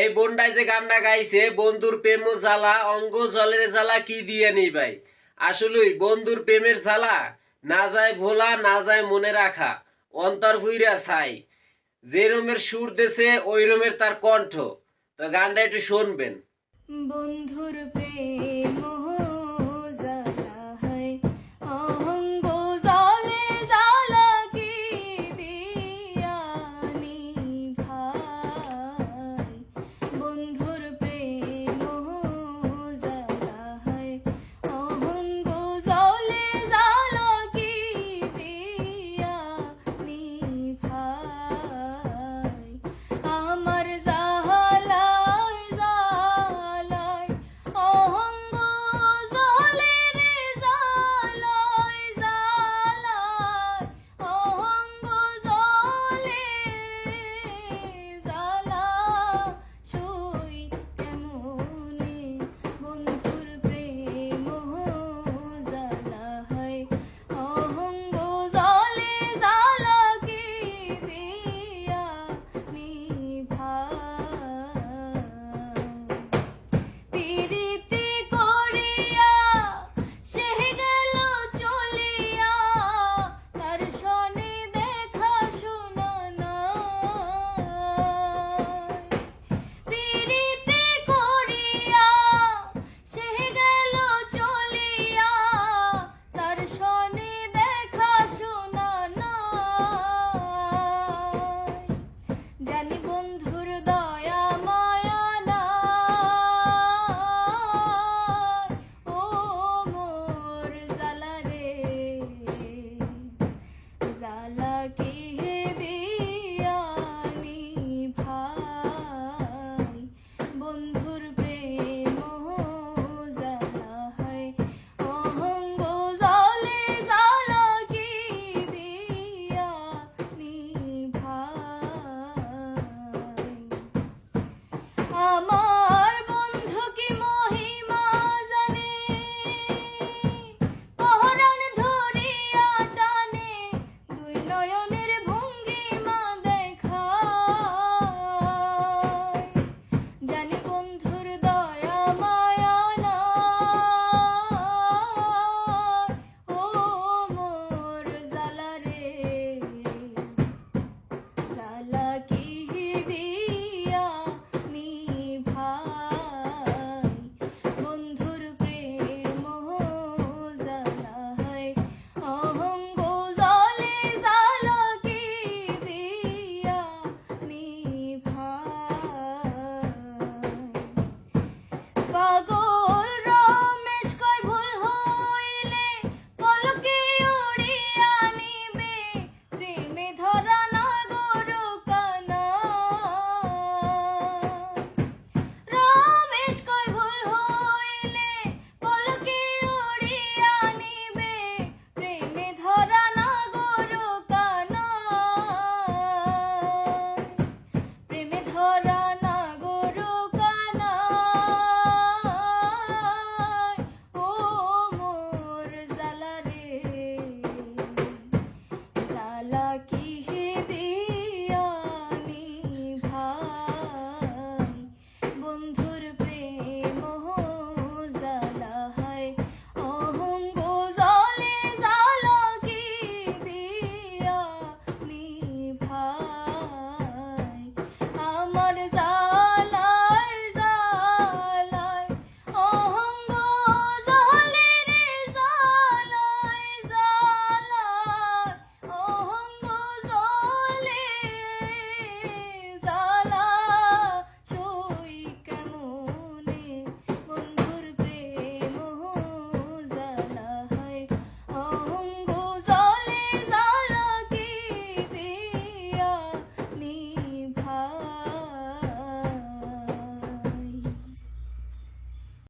এই বোনটাই যে গানটা গাইছে, বন্ধুর প্রেম জ্বালা অঙ্গ জলের জ্বালা কি দিয়ে নেই ভাই। আসলেই বন্ধুর প্রেমের জ্বালা না যায় ভোলা, না যায় মনে রাখা, অন্তর ভুইরা ছাই। যে রোমের সুর দেছে ওই রোমের তার কণ্ঠ। তো গানটা একটু শুনবেন। বন্ধুর প্রেম জ্বালা হয় অঙ্গ জলে জ্বালা কি দিয়া নিভাই। বন্ধুর প্রেম জ্বালা হয় অঙ্গ জলে জ্বালা কি দিয়া নিভাই। আমার জ্বালায় জ্বালায় অঙ্গ জ্বলে রে, জ্বালায় জ্বালায় অঙ্গ জ্বলে, জ্বালা সই কেমনে। বন্ধুর প্রেম জ্বালা হয় অঙ্গ জ্বলে জ্বালা কি দিয়া নিভাই। প্রীতি করিয়া সে গেল চলিয়া, তার সনে দেখা শোনা নাই। প্রীতি করিয়া সে গেল চলিয়া, তার সনে দেখা শোনা নাই। জানি বন্ধুর দয়া মায়া নাই, ও মোর জ্বালা রে, জ্বালা কি দিয়া নিভাই। বন্ধুর প্রেম জ্বালা হয় অঙ্গ জলে জ্বালা কি দিয়া নিভাই। আমার